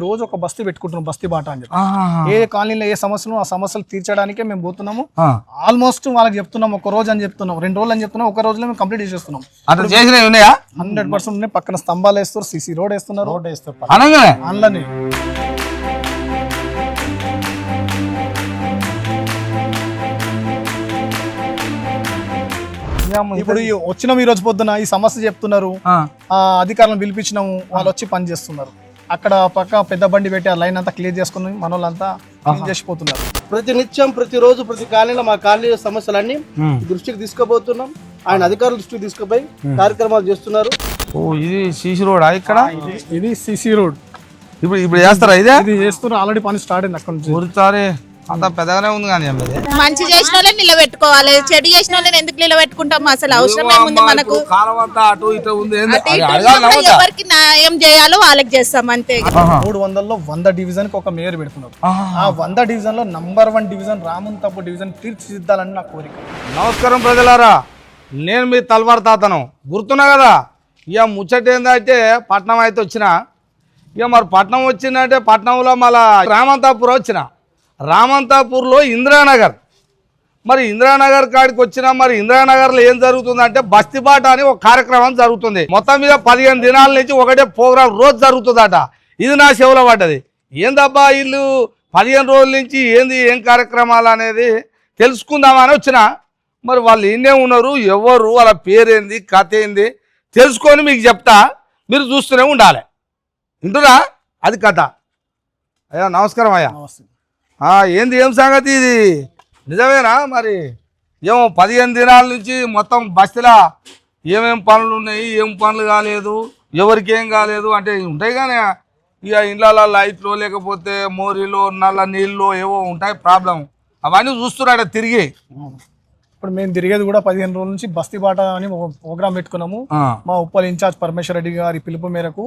రోజు ఒక బస్తీ పెట్టుకుంటున్నాం, బస్తీ బాట అని చెప్పి. ఏ కాలనీలో ఏ సమస్యలు ఆ సమస్యలు తీర్చడానికే మేము పోతున్నాము. ఆల్మోస్ట్ వాళ్ళకి చెప్తున్నాం, ఒక రోజు అని చెప్తున్నాం, 2 రోజులు అని చెప్తున్నాం, ఒక రోజులో మేము కంప్లీట్ చేసేస్తున్నాం. 100% ఉన్నాయి. పక్కన స్తంభాలు వేస్తారు, సిసి రోడ్ వేస్తున్నారు, అందులోనే ఇప్పుడు వచ్చినాం. ఈ రోజు పొద్దున ఈ సమస్య చెప్తున్నారు, అధికారులను పిలిపించినాము, వాళ్ళు వచ్చి పని చేస్తున్నారు. అక్కడ పక్క పెద్ద బండి పెట్టి ఆ లైన్ అంతా క్లియర్ చేసుకుని మన వాళ్ళంతా క్లీన్ చేసిపోతున్నారు. ప్రతి నిత్యం ప్రతిరోజు ప్రతి కాలనీలో మా కాలనీ సమస్యలన్నీ దృష్టికి తీసుకుపోతున్నాం. ఆయన అధికారుల దృష్టికి తీసుకుపోయి కార్యక్రమాలు చేస్తున్నారు. ఇది సిసి రోడ్ ఇక్కడ, ఇది సిసి రోడ్. ఇప్పుడు చేస్తారా? ఇది చేస్తున్నారు, ఆల్రెడీ పని స్టార్ట్ అయింది. అక్కడ నుంచి అంత పెద్దగానే ఉంది కానీ మంచి చేసిన వాళ్ళని నిలబెట్టుకోవాలి, చెడు చేసిన వాళ్ళని ఎందుకు నిలబెట్టుకుంటాం? అసలు అవసరం ఏముంది మనకు? ఎవరికి న్యాయం చేయాలో వాళ్ళకి చేస్తాం అంతే. 300లో 100 డివిజన్ కి ఒక మేయర్ పెడుతున్నారు. ఆ 100 డివిజన్ లో నంబర్ 1 డివిజన్ రామంతపూర్ డివిజన్ తీర్చిదిద్దాలని నా కోరిక. నమస్కారం ప్రజలారా, నేను మీ తల్వార్ తాతను గుర్తున్నా కదా. ఇక ముచ్చట ఏందంటే పట్నం అయితే వచ్చిన, ఇక మరి పట్నం వచ్చిందంటే పట్నంలో మళ్ళా రామంతాపూర్ వచ్చిన. రామంతాపూర్లో ఇందిరానగర్, మరి ఇందిరానగర్ కాడికి వచ్చినా మరి ఇందిరానగర్లో ఏం జరుగుతుందంటే బస్తీబాట అని ఒక కార్యక్రమం జరుగుతుంది. మొత్తం మీద 15 దినాల నుంచి ఒకటే ప్రోగ్రాం రోజు జరుగుతుందట. ఇది నా చెవులో పడ్డది. ఏందబ్బా వీళ్ళు 15 రోజుల నుంచి ఏం కార్యక్రమాలు అనేది తెలుసుకుందామని వచ్చిన. మరి వాళ్ళు ఎన్నే ఉన్నారు, ఎవరు, వాళ్ళ పేరేంది, కథ ఏంది తెలుసుకొని మీకు చెప్తా, మీరు చూస్తూనే ఉండాలి. వింటురా? అది కథ. అయ్యా నమస్కారం. అయ్యా ఏంది, ఏం సంగతి ఇది? నిజమేనా? మరి ఏమో 15 దినాల నుంచి మొత్తం బస్తీలా ఏమేం పనులు ఉన్నాయి, ఏం పనులు కాలేదు, ఎవరికి ఏం కాలేదు అంటే ఉంటాయి. కానీ ఇక ఇండ్ల లైట్లు లేకపోతే మోరీలు నల్ల నీళ్ళు ఏవో ఉంటాయి ప్రాబ్లం, అవన్నీ చూస్తున్నాడు తిరిగి. ఇప్పుడు మేము తిరిగేది కూడా 15 రోజుల నుంచి బస్తీ బాట అని ప్రోగ్రామ్ పెట్టుకున్నాము. మా ఉప్పల్ ఇన్ఛార్జ్ పరమేశ్వర రెడ్డి గారి పిలుపు మేరకు.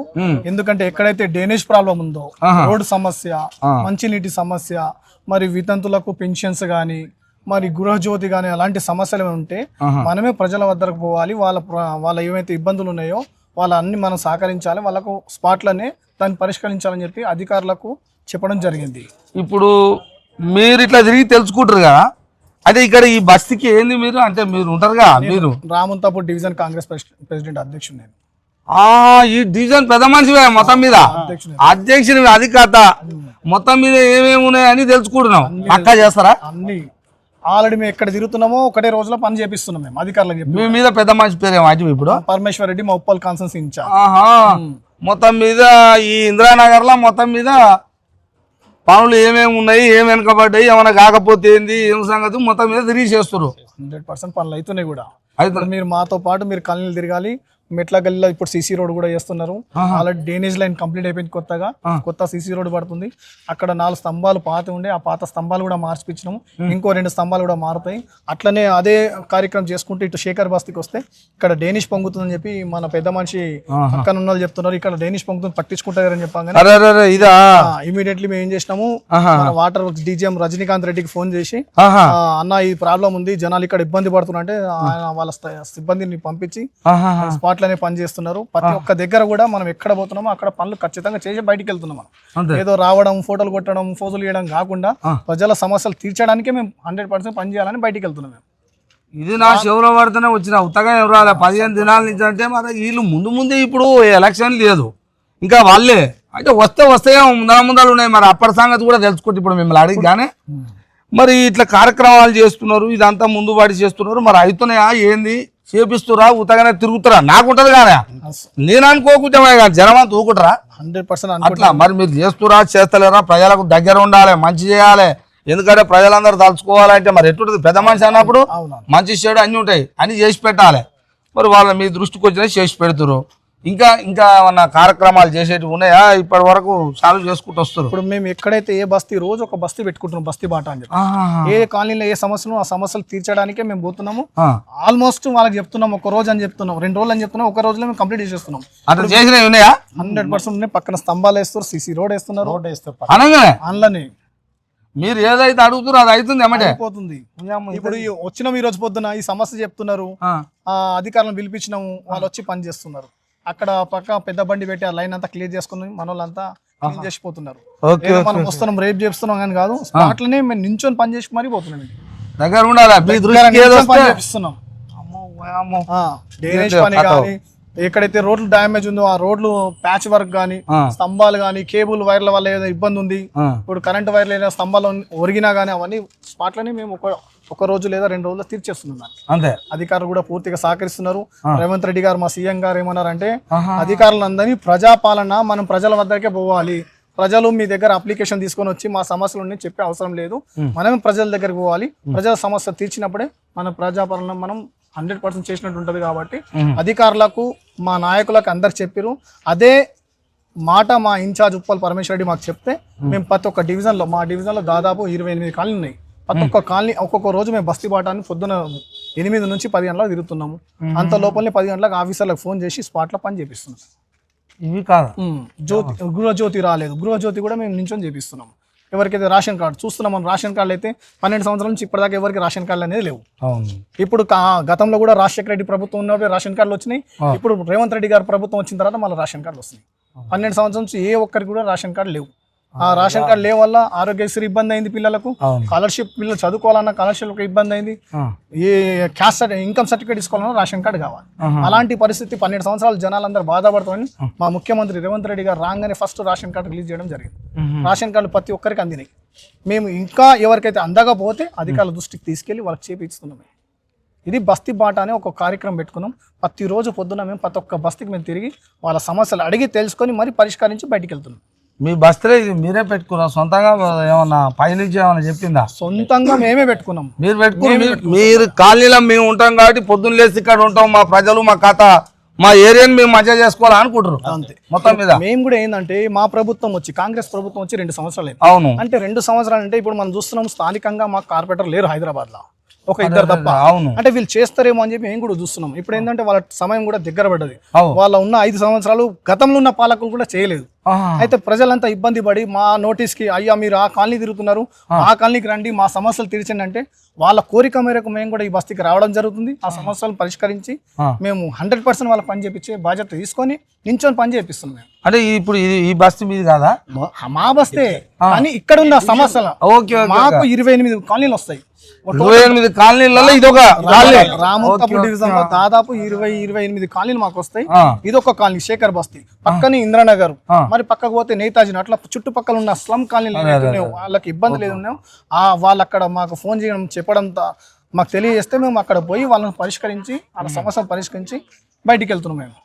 ఎందుకంటే ఎక్కడైతే డ్రైనేజ్ ప్రాబ్లం ఉందో, రోడ్డు సమస్య, మంచినీటి సమస్య, మరి వితంతులకు పెన్షన్స్ గానీ, మరి గృహజ్యోతి గానీ అలాంటి సమస్యలు ఉంటే మనమే ప్రజల వద్దకు పోవాలి. వాళ్ళ ఏమైతే ఇబ్బందులు ఉన్నాయో వాళ్ళ అన్ని మనం సహకరించాలి, వాళ్ళకు స్పాట్లనే దాన్ని పరిష్కరించాలని చెప్పి అధికారులకు చెప్పడం జరిగింది. ఇప్పుడు మీరు ఇట్లా తిరిగి తెలుసుకుంటారు కదా, అయితే ఇక్కడ ఈ బస్తీకి ఏంది మీరు అంటే మీరు ఉంటారుగా, మీరు రామంతాపూర్ డివిజన్ కాంగ్రెస్ ప్రెసిడెంట్ అధ్యక్షుడు నేను. ఈ డివిజన్ పెద్ద మనిషివే మొత్తం మీద, అధ్యక్షుని. అది కథ. మొత్తం మీద ఏమేమి ఉన్నాయని తెలుసుకుంటున్నాం. పక్కా చేస్తారా? అన్ని ఆల్రెడీ మేము ఎక్కడ తిరుగుతున్నామో ఒకటే రోజులో పని చేపిస్తున్నాం మేము అధికారులకు. మీ మీద పెద్ద మనిషి పేరేమో ఇప్పుడు పరమేశ్వర రెడ్డి, మా ఉప్పల్ కాన్సెన్స్ ఇన్ఛార్జ్. మొత్తం మీద ఈ ఇందిరానగర్ లో మొత్తం మీద పనులు ఏమేమి ఉన్నాయి, ఏం వెనకబడ్డాయి, ఏమైనా కాకపోతే ఏంది, ఏం సంగతి మొత్తం మీద తిరిగి చేస్తారు. 100% పనులు అవుతున్నాయి కూడా. మీరు మాతో పాటు మీరు కాలనీలు తిరగాలి. మెట్ల గల్లీలో ఇప్పుడు సిసి రోడ్ కూడా చేస్తున్నారు. ఆల్రెడీ డ్రైనేజ్ లైన్ కంప్లీట్ అయిపోయింది. కొత్త సిసి రోడ్ పడుతుంది. అక్కడ 4 స్తంభాలు పాత ఉండే, ఆ పాత స్తంభాలు కూడా మార్చిపించినాము. ఇంకో 2 స్తంభాలు కూడా మారుతాయి. అట్లనే అదే కార్యక్రమం చేసుకుంటూ ఇటు శేఖర్ బస్తీకి వస్తే ఇక్కడ డ్రైనేజ్ పొంగుతుందని చెప్పి మన పెద్ద మనిషి పక్కన ఉన్న వాళ్ళు చెప్తున్నారు. ఇక్కడ డ్రైనేజ్ పొంగుతుంది పట్టించుకుంటారని చెప్పాను. ఇమీడియట్లీ మేము ఏం చేసినాము, వాటర్ వర్క్స్ డీజీఎం రజనీకాంత్ రెడ్డికి ఫోన్ చేసి, అన్న ఈ ప్రాబ్లం ఉంది, జనాలు ఇక్కడ ఇబ్బంది పడుతున్నారంటే వాళ్ళ సిబ్బందిని పంపించి స్పాట్ పని చేస్తున్నారు. ప్రతి ఒక్క దగ్గర కూడా మనం ఎక్కడ పోతున్నామో అక్కడ పనులు ఖచ్చితంగా చేసి బయటికి వెళ్తున్నాం. మనం ఏదో రావడం, ఫోటోలు కొట్టడం, ఫోజులు చేయడం కాకుండా ప్రజల సమస్యలు తీర్చడానికే మేము 100% పని చేయాలని బయటికి వెళ్తున్నాం. ఇది నా చెవులో పడితేనే వచ్చిన ఉత్తగా ఎవరు రాలే 15 దినాల నుంచి. అంటే మరి వీళ్ళు ముందే ఇప్పుడు ఎలక్షన్ లేదు ఇంకా, వాళ్ళే అంటే వస్తే ముందలు ఉన్నాయి. మరి అప్పటి సంగతి కూడా తెలుసుకుంటే ఇప్పుడు మిమ్మల్ని అడిగి కానీ మరి ఇట్లా కార్యక్రమాలు చేస్తున్నారు, ఇదంతా ముందు వాడి చేస్తున్నారు. మరి అవుతున్నాయా ఏంది, చేపిస్తురా, ఉతగానే తిరుగుతురా? నాకుంటది కానీ నేను అనుకోకుంటే జనం అంతా ఊకుంటారా? 100% అట్లా మరి మీరు చేస్తురా, చేస్తలేరా? ప్రజలకు దగ్గర ఉండాలి, మంచి చేయాలి. ఎందుకంటే ప్రజలందరూ తలుచుకోవాలంటే మరి ఎట్టుంటది, పెద్ద మనిషి అన్నప్పుడు మంచి చెడు అన్ని ఉంటాయి, అన్ని చేసి పెట్టాలి. మరి వాళ్ళ మీ దృష్టికి వచ్చినా చేసి పెడుతురు. ఇంకా ఏమన్నా కార్యక్రమాలు చేసేటివి ఉన్నాయా? ఇప్పటి వరకు సాల్వ్ చేసుకుంటూ వస్తారు. ఇప్పుడు మేము ఎక్కడైతే ఏ బస్తీ రోజు ఒక బస్తీ పెట్టుకుంటున్నాం, బస్తీ బాట అని చెప్పి. ఏ కాలనీలో ఏ సమస్యలు ఆ సమస్యలు తీర్చడానికే మేము పోతున్నాము. ఆల్మోస్ట్ వాళ్ళకి చెప్తున్నాం, ఒక రోజు అని చెప్తున్నాం, 2 రోజులు అని చెప్తున్నాం, ఒక రోజులో మేము కంప్లీట్ చేసేస్తున్నాం. 100% ఉన్నాయి. పక్కన స్తంభాలు వేస్తారు, సిసి రోడ్ వేస్తున్నారు, అందులోనే మీరు ఏదైతే అడుగుతారో అది అవుతుంది అయిపోతుంది. ఇప్పుడు వచ్చినాం ఈ రోజు పొద్దున ఈ సమస్య చెప్తున్నారు, అధికారులను పిలిపించినాము, వాళ్ళు వచ్చి పని చేస్తున్నారు. అక్కడ పక్క పెద్ద బండి పెట్టి ఆ లైన్ అంతా క్లియర్ చేసుకుని మన వాళ్ళంతా క్లీన్ చేసిపోతున్నారు. ఓకే ఏదో మనం వస్తున్నాం రేపు చేస్తున్నాం కానీ కాదు, స్పాట్ లోనే మేము నించొని పని చేసి మరీ పోతున్నాం. దగ్గర ఉండాలి మీ దృష్టికి ఏదో వస్తే పని చేపిస్తున్నాం. డ్రైనేజ్ పని కానీ, ఎక్కడైతే రోడ్లు డ్యామేజ్ ఉందో ఆ రోడ్లు ప్యాచ్ వర్క్ గానీ, స్తంభాలు గానీ, కేబుల్ వైర్ల వల్ల ఏదైనా ఇబ్బంది ఉంది, ఇప్పుడు కరెంట్ వైర్లు ఏదైనా స్తంభాలు ఒరిగినా గానీ అవన్నీ స్పాట్ లోనే మేము ఒక రోజు లేదా 2 రోజుల్లో తీర్చేస్తున్నాం. అంతే అధికారులు కూడా పూర్తిగా సహకరిస్తున్నారు. రేవంత్ రెడ్డి గారు, మా సీఎం గారు ఏమన్నారంటే, అధికారులందరినీ ప్రజాపాలన మనం ప్రజల వద్దకే పోవాలి, ప్రజలు మీ దగ్గర అప్లికేషన్ తీసుకొని వచ్చి మా సమస్యలు చెప్పే అవసరం లేదు, మనమే ప్రజల దగ్గరికి పోవాలి, ప్రజల సమస్య తీర్చినప్పుడే మన ప్రజాపాలన మనం 100% చేసినట్టు ఉంటది. కాబట్టి అధికారులకు, మా నాయకులకు అందరికి చెప్పారు. అదే మాట మా ఇన్ఛార్జ్ ఉప్పల్ పరమేశ్వర రెడ్డి మాకు చెప్తే, మేము ప్రతి ఒక్క డివిజన్లో, మా డివిజన్లో దాదాపు 28 కాలనీ ఉన్నాయి. ప్రతి ఒక్క కాలనీ ఒక్కొక్క రోజు మేము బస్తీ బాటాన్ని పొద్దున 8 నుంచి 10 గంటలకు తిరుగుతున్నాము. అంత లోపలనే 10 గంటలకు ఆఫీసర్లకు ఫోన్ చేసి స్పాట్లో పని చేపిస్తున్నాం. ఇవి కాదు గృహజ్యోతి రాలేదు, గృహజ్యోతి కూడా మేము నించొని చేపిస్తున్నాం. ఎవరికైతే రేషన్ కార్డు చూస్తున్నాం, మనం రేషన్ కార్డులు అయితే 12 సంవత్సరాల నుంచి ఇప్పటిదాకా ఎవరికి రేషన్ కార్డులు అనేది లేవు. ఇప్పుడు గతంలో కూడా రాజశేఖర రెడ్డి ప్రభుత్వం ఉన్నప్పుడు రేషన్ కార్డులు వచ్చినాయి. ఇప్పుడు రేవంత్ రెడ్డి గారు ప్రభుత్వం వచ్చిన తర్వాత మళ్ళీ రేషన్ కార్డులు వస్తున్నాయి. 12 సంవత్సరాల నుంచి ఏ ఒక్కరికి కూడా రేషన్ కార్డు లేవు. ఆ రేషన్ కార్డు లేవు వల్ల ఆరోగ్యశ్రీ ఇబ్బంది అయింది, పిల్లలకు స్కాలర్షిప్, పిల్లలు చదువుకోవాలన్నా స్కాలర్షిప్ ఇబ్బంది అయింది, ఏ క్యాస్ట్ ఇన్కమ్ సర్టిఫికేట్ తీసుకోవాలన్నా రేషన్ కార్డు కావాలి. అలాంటి పరిస్థితి 12 సంవత్సరాలు జనాలందరూ బాధపడుతుందని మా ముఖ్యమంత్రి రేవంత్ రెడ్డి గారు రాగానే ఫస్ట్ రేషన్ కార్డు రిలీజ్ చేయడం జరిగింది. రేషన్ కార్డులు ప్రతి ఒక్కరికి అందినాయి. మేము ఇంకా ఎవరికైతే అందకపోతే అధికారుల దృష్టికి తీసుకెళ్లి వాళ్ళకి చేపిస్తున్నాం. ఇది బస్తీ బాట అనే ఒక కార్యక్రమం పెట్టుకున్నాం. ప్రతిరోజు పొద్దున మేము ప్రతి ఒక్క బస్తీకి మేము తిరిగి వాళ్ళ సమస్యలు అడిగి తెలుసుకొని మరి పరిష్కరించి బయటికి వెళ్తున్నాం. మీ బస్తీలో ఇది మీరే పెట్టుకున్నా సొంతంగా? ఏమన్నా పైనుంచి ఏమన్నా చెప్పిందా? సొంతంగా మేమే పెట్టుకున్నాం. మీరు పెట్టుకుని మీరు కాలనీలో మేము ఉంటాం కాబట్టి పొద్దున్న లేసి ఇక్కడ ఉంటాం, మా ప్రజలు మా కథ మా ఏరియాని మేము మజా చేసుకోవాలి అనుకుంటారు. అంతే మొత్తం మీద మేము కూడా ఏంటంటే, మా ప్రభుత్వం వచ్చి, కాంగ్రెస్ ప్రభుత్వం వచ్చి 2 సంవత్సరాలు. అవును, అంటే 2 సంవత్సరాలు అంటే ఇప్పుడు మనం చూస్తున్నాం స్థానికంగా మా కార్పొరేటర్ లేరు హైదరాబాద్ లో, ఒక ఇద్దరు తప్ప. అవును, అంటే వీళ్ళు చేస్తారేమో అని చెప్పి మేము కూడా చూస్తున్నాం. ఇప్పుడు ఏంటంటే వాళ్ళ సమయం కూడా దగ్గర పడ్డది. వాళ్ళ ఉన్న 5 సంవత్సరాలు గతంలో ఉన్న పాలకులు కూడా చేయలేదు. అయితే ప్రజలంతా ఇబ్బంది పడి మా నోటీస్ కి, అయ్యా మీరు ఆ కాలనీ తిరుగుతున్నారు, ఆ కాలనీకి రండి, మా సమస్యలు తీర్చండి అంటే వాళ్ళ కోరిక మేరకు మేము కూడా ఈ బస్తీకి రావడం జరుగుతుంది. ఆ సమస్యలను పరిష్కరించి మేము 100% వాళ్ళ పని చేపించే బాధ్యత తీసుకొని నించొని పని చేపిస్తున్నాం. మేము అంటే ఇప్పుడు ఈ బస్తీ మీది కాదా? మా బస్తే, కానీ ఇక్కడ ఉన్న సమస్యలు మాకు 28 కాలనీలు వస్తాయి. 28 కాలనీలలో ఇదొక రామోత్తాపూర్ డివిజన్ లో దాదాపు 28 కాలనీలు మాకు వస్తాయి. ఇదొక కాలనీ శేఖర్ బస్తీ, పక్కనే ఇంద్రానగర్, మరి పక్కకు పోతే నేతాజీ, అట్లా చుట్టుపక్కల ఉన్న స్లమ్ కాలనీలు వాళ్ళకి ఇబ్బంది లేదు ఉన్నాయో వాళ్ళు అక్కడ మాకు ఫోన్ చేయడం, చెప్పడం, మాకు తెలియజేస్తే మేము అక్కడ పోయి వాళ్ళని పరిష్కరించి, వాళ్ళ సమస్యను పరిష్కరించి బయటికి వెళ్తున్నాం. మేము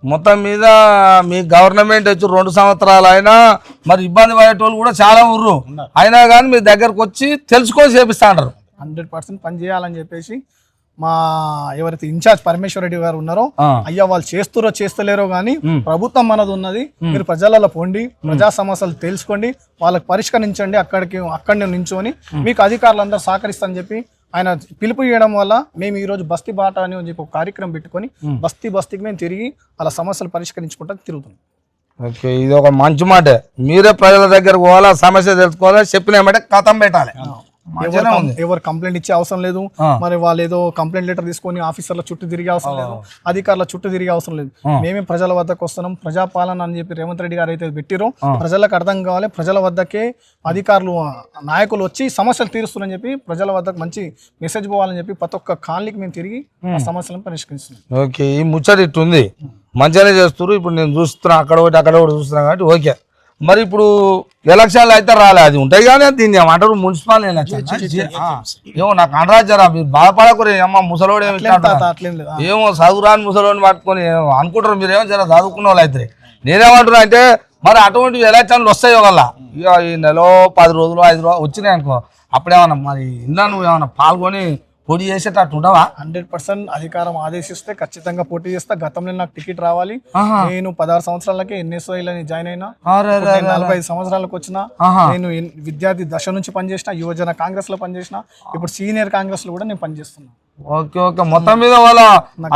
మొత్తం మీద మీ గవర్నమెంట్ వచ్చి 2 సంవత్సరాలు అయినా మరి ఇబ్బంది పడేటోళ్ళు కూడా చాలా ఊర్రు, అయినా కానీ మీ దగ్గరకు వచ్చి తెలుసుకొని చేపిస్తా అంటారు. 100% పని చేయాలని చెప్పేసి మా ఎవరైతే ఇన్ఛార్జ్ పరమేశ్వర రెడ్డి గారు ఉన్నారో, అయ్యా వాళ్ళు చేస్తురో చేస్తలేరో కానీ ప్రభుత్వం మనది ఉన్నది, మీరు ప్రజలలో పోండి, ప్రజా సమస్యలు తెలుసుకోండి, వాళ్ళకి పరిష్కరించండి, అక్కడనే నించొని మీకు అధికారులందరూ సహకరిస్తారని చెప్పి ఆయన పిలుపు ఇవ్వడం వల్ల మేము ఈ రోజు బస్తీ బాట అని చెప్పి ఒక కార్యక్రమం పెట్టుకొని బస్తీకి మేము తిరిగి వాళ్ళ సమస్యలు పరిష్కరించుకుంటా తిరుగుతున్నాం. ఓకే, ఇది ఒక మంచి మాట. మీరే ప్రజల దగ్గరకు పోవాలా, సమస్య తెలుసుకోవాలి, చెప్పిన ఏమంటే కథం పెట్టాలి. ఎవరు కంప్లైంట్ ఇచ్చే అవసరం లేదు, మరి వాళ్ళు ఏదో కంప్లైంట్ లెటర్ తీసుకొని ఆఫీసర్ల చుట్టూ తిరిగే అవసరం లేదు, అధికారుల చుట్టూ తిరిగే అవసరం లేదు. మేమే ప్రజల వద్దకు వస్తున్నాం. ప్రజాపాలన అని చెప్పి రేవంత్ రెడ్డి గారు అయితే పెట్టిరో ప్రజలకు అర్థం కావాలి, ప్రజల వద్దకే అధికారులు, నాయకులు వచ్చి సమస్యలు తీరుస్తున్నారని చెప్పి ప్రజల వద్దకు మంచి మెసేజ్ పోవాలని చెప్పి ప్రతి ఒక్క కాలనీకి మేము తిరిగి ఆ సమస్యలను పరిష్కరిస్తున్నాం. ఓకే, ఈ ముచ్చట ఇట్టుంది, మంచిగానే చేస్తారు. ఇప్పుడు నేను చూస్తున్నా, అక్కడ ఒకటి చూస్తున్నా కాబట్టి ఓకే. మరి ఇప్పుడు ఎలక్షన్లు అయితే రాలే, అది ఉంటాయి కానీ దీన్ని ఏమంటారు మున్సిపల్ ఎలక్షన్ ఏమో నాకు అనరాజరా, మీరు బాధపడకూరే అమ్మ ముసలోడు ఏమో చదువురాని ముసలోడిని పట్టుకొని అనుకుంటారు. మీరు ఏమో జర చదువుకున్న వాళ్ళు అయితే నేనేమంటున్నా అంటే, మరి అటువంటి ఎలక్షన్లు వస్తాయో వల్ల ఇక ఈ నెలలో 10 రోజులు 5 రోజులు వచ్చినాయి అనుకో, అప్పుడేమన్నా మరి ఇందా నువ్వు ఏమన్నా పాల్గొని పోటీ చేసేటట్టు ఉండవా? 100% అధికారం ఆదేశిస్తే ఖచ్చితంగా పోటీ చేస్తా. గతంలో నాకు టికెట్ రావాలి, నేను 16 సంవత్సరాలకే NSOIలో జాయిన్ అయినా, 45 సంవత్సరాలకు వచ్చిన నేను విద్యార్థి దశ నుంచి పనిచేసిన, యువజన కాంగ్రెస్ లో పనిచేసిన, ఇప్పుడు సీనియర్ కాంగ్రెస్ లో కూడా నేను పనిచేస్తున్నా. ఓకే ఓకే, మొత్తం మీద వాళ్ళ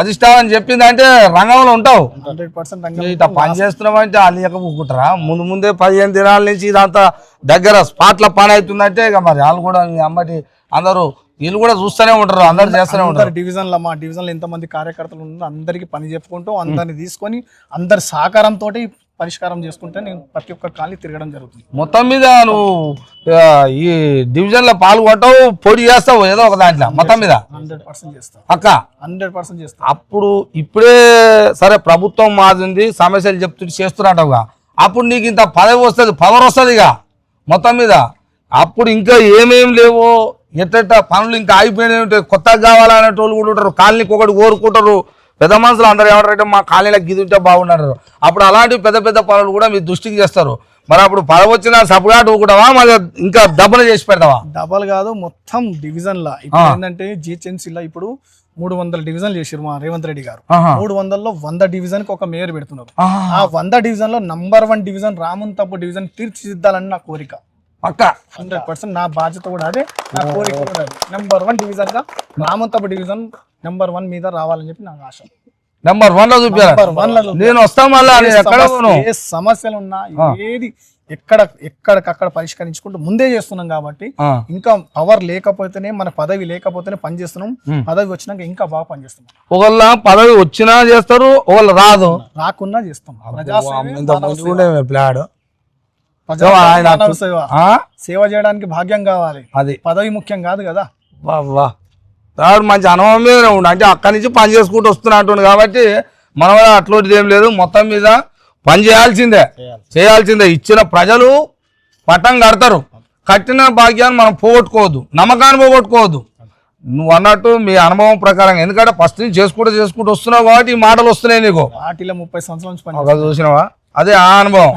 అధిష్టానం చెప్పింది అంటే రంగంలో ఉంటావు. 100% ఇట్లా పని చేస్తున్నామంటే అలియకపోకుంటారా? ముందే 15 దినాల నుంచి ఇదంతా దగ్గర స్పాట్ల పని అవుతుందంటే ఇక మరి వాళ్ళు కూడా అమ్మటి అందరూ వీళ్ళు కూడా చూస్తూనే ఉంటారు, అందరు చేస్తూనే ఉంటారు. డివిజన్లో మా డివిజన్లో ఎంతమంది కార్యకర్తలు ఉన్నారో అందరికి పని చెప్పుకుంటూ అందరిని తీసుకొని అందరి సహకారంతో పరిష్కారం చేసుకుంటే నేను ప్రతి ఒక్క కాలనీ తిరగడం జరుగుతుంది. మొత్తం మీద నువ్వు ఈ డివిజన్ లో పాల్గొంటావు, పోటీ చేస్తావు ఏదో ఒక దాంట్లో మొత్తం మీద 100% చేస్తాం. అక్క 100% చేస్తాం. అప్పుడు ఇప్పుడే సరే ప్రభుత్వం మాదింది, సమస్యలు చెప్తుంటే చేస్తున్నట్టుగా, అప్పుడు నీకు ఇంత పదవి వస్తుంది, పవర్ వస్తుంది ఇక మొత్తం మీద. అప్పుడు ఇంకా ఏమేం లేవో ఎట్ట పనులు ఇంకా ఆగిపోయినాయి ఉంటాయి, కొత్తగా కావాలనేటోళ్ళు కూడా ఉంటారు, కాలనీకి ఒకటి కోరుకుంటారు. పెద్ద మనుషులు అందరూ ఏమంటారంటే మా కాలనీలకు గిది ఉంటే బాగున్నారు. అప్పుడు అలాంటి పెద్ద పెద్ద పనులు కూడా మీ దృష్టికి చేస్తారు. మరి అప్పుడు పదవి వచ్చిన సపరేట్ ఊకుంటావా, మరి ఇంకా డబ్బులు చేసి పెడతావా? డబల్ కాదు, మొత్తం డివిజన్ లా. ఇప్పుడు ఏంటంటే జిహెచ్ఎంసీలో ఇప్పుడు 300 డివిజన్లు చేసారు మా రేవంత్ రెడ్డి గారు. 300లో 100 డివిజన్ కి ఒక మేయర్ పెడుతున్నారు. ఆ 100 డివిజన్ లో నంబర్ 1 డివిజన్ రామంతపు డివిజన్ తీర్చిదిద్దాలని నా కోరిక. పక్క 100% నా బాధ్యత కూడా అదే, నా కోరిక కూడా అదే. నెంబర్ 1 డివిజన్ గా రామంతపు డివిజన్ నెంబర్ 1 మీద రావాలని చెప్పి నాకు ఆశ. నెంబర్ 1 లో చూపించాలి. నెంబర్ 1 లో నేను వస్తాం మళ్ళీ. ఏ సమస్యలు ఉన్నా ఏది ఎక్కడికక్కడ పరిష్కరించుకుంటూ ముందే చేస్తున్నాం కాబట్టి, ఇంకా పవర్ లేకపోతేనే మన పదవి లేకపోతేనే పని చేస్తున్నాం. పదవి వచ్చినాక ఇంకా బాగా పనిచేస్తున్నాం. ఒకళ్ళ పదవి వచ్చినా చేస్తారు, ఒకళ్ళు రాదు రాకున్నా చేస్తాం. సేవ చేయడానికి భాగ్యం కావాలి, అది పదవి ముఖ్యం కాదు కదా. వాడు మంచి అనుభవం మీద ఉండు, అంటే అక్కడి నుంచి పని చేసుకుంటూ వస్తున్నట్టు కాబట్టి మనం అట్లాంటిది ఏం లేదు. మొత్తం మీద పని చేయాల్సిందే. ఇచ్చిన ప్రజలు పట్టం కడతారు, కట్టిన భాగ్యాన్ని మనం పోగొట్టుకోవద్దు, నమ్మకాన్ని పోగొట్టుకోవద్దు. నువ్వు అన్నట్టు మీ అనుభవం ప్రకారం, ఎందుకంటే ఫస్ట్ నుంచి చేసుకుంటూ వస్తున్నావు కాబట్టి ఈ మాటలు వస్తున్నాయి నీకు. వాటిలో 30 సంవత్సరాల నుంచి చూసినావా, అదే ఆ అనుభవం.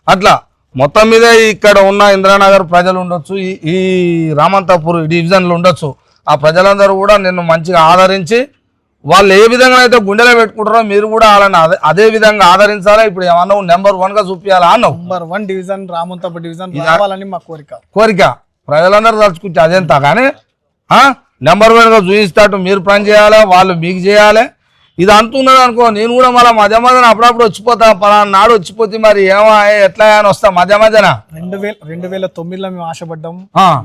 అట్లా మొత్తం మీద ఇక్కడ ఉన్న ఇంద్రానగర్ ప్రజలు ఉండొచ్చు, ఈ రామంతపూర్ డివిజన్లు ఉండొచ్చు, ఆ ప్రజలందరూ కూడా నిన్ను మంచిగా ఆదరించి, వాళ్ళు ఏ విధంగా అయితే గుండెలో పెట్టుకుంటారో మీరు కూడా వాళ్ళని అదే విధంగా ఆదరించాలా. ఇప్పుడు ఏమన్నా నెంబర్ 1 గా చూపించాలా అన్నావు. నెంబర్ 1 డివిజన్ రామంతపూర్ డివిజన్ రావాలని మా కోరిక. ప్రజలందరూ తలుచుకుంటే అదేంత కానీ నెంబర్ 1 గా చూపిస్తాడు. మీరు పని చేయాలి, వాళ్ళు మీకు చేయాలి. ఇది అంటున్నది అనుకో, నేను కూడా మళ్ళీ మధ్య మధ్యన అప్పుడప్పుడు వచ్చిపోతా, పలానా నాడు వచ్చిపోతే మరి ఏమో ఎట్లా అని వస్తా మధ్య మధ్యన. 2009లో మేము ఆశపడ్డాం,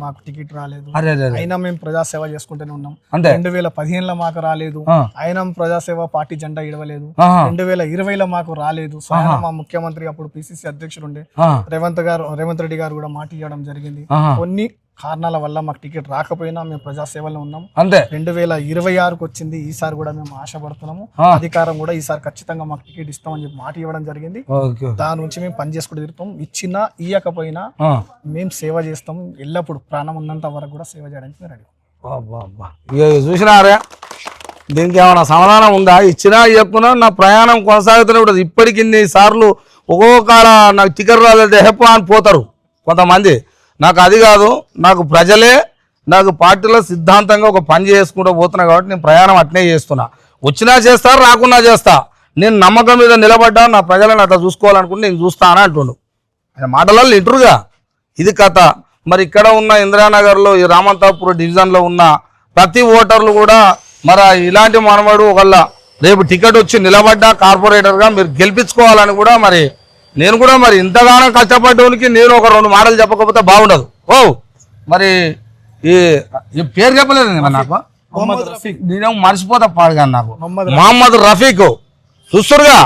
మాకు టికెట్ రాలేదు. అయినా మేము ప్రజాసేవ చేసుకుంటూనే ఉన్నాం. 2015లో మాకు రాలేదు, అయినా ప్రజాసేవ పార్టీ జెండా ఇడవలేదు. 2020లో మాకు రాలేదు. స్వయం మా ముఖ్యమంత్రి అప్పుడు పిసిసి అధ్యక్షుడు ఉండే రేవంత్ రెడ్డి గారు కూడా మాట ఇవ్వడం జరిగింది. కొన్ని కారణాల వల్ల మాకు టికెట్ రాకపోయినా మేము ప్రజాసేవలో ఉన్నాం. 2026కు వచ్చింది. ఈసారి కూడా మేము ఆశపడుతున్నాము, అధికారం కూడా ఈసారి ఖచ్చితంగా మాకు టికెట్ ఇస్తామని చెప్పి మాట ఇవ్వడం జరిగింది. దాని నుంచి మేము పని చేసుకుంటూ తిరుగుతాం. ఇచ్చినా ఇయ్యకపోయినా మేము సేవ చేస్తాం. ఎల్లప్పుడు ప్రాణం ఉన్నంత వరకు కూడా సేవ చేయడానికి రెడీ. చూసినారా, దీనికి ఏమైనా సమాధానం ఉందా? ఇచ్చినా ఇవ్వకున్నా నా ప్రయాణం కొనసాగుతూనే ఉంటుంది. ఇప్పటికి ఇన్ని సార్లు ఒక్కొక్క నాకు టికెట్ రాలేదే హెప్ప అని పోతారు కొంతమంది. నాకు అది కాదు, నాకు ప్రజలే నాకు పార్టీలో సిద్ధాంతంగా ఒక పని చేసుకుంటూ పోతున్నా కాబట్టి నేను ప్రయాణం అట్నే చేస్తున్నా. వచ్చినా చేస్తా, రాకున్నా చేస్తా. నేను నమ్మకం మీద నిలబడ్డా, నా ప్రజలను అట్లా చూసుకోవాలనుకుంటే నేను చూస్తాను అంటుండు. ఆయన మాటలలో ఇంటరుగా ఇది కథ. మరి ఇక్కడ ఉన్న ఇందిరానగర్లో ఈ రామంతపూర్ డివిజన్లో ఉన్న ప్రతి ఓటర్లు కూడా మరి ఇలాంటి మనవాడు ఒకళ్ళ రేపు టికెట్ వచ్చి నిలబడ్డా కార్పొరేటర్గా మీరు గెలిపించుకోవాలని కూడా మరి నేను కూడా మరి ఇంతగానో కష్టపడ్డానికి నేను ఒక 2 మాటలు చెప్పకపోతే బాగుండదు. మరి ఈ పేరు చెప్పలేదు నాకు, నేను మర్చిపోతా పాడుగా. నాకు మహమ్మద్ రఫీక్ చూస్తురుగా,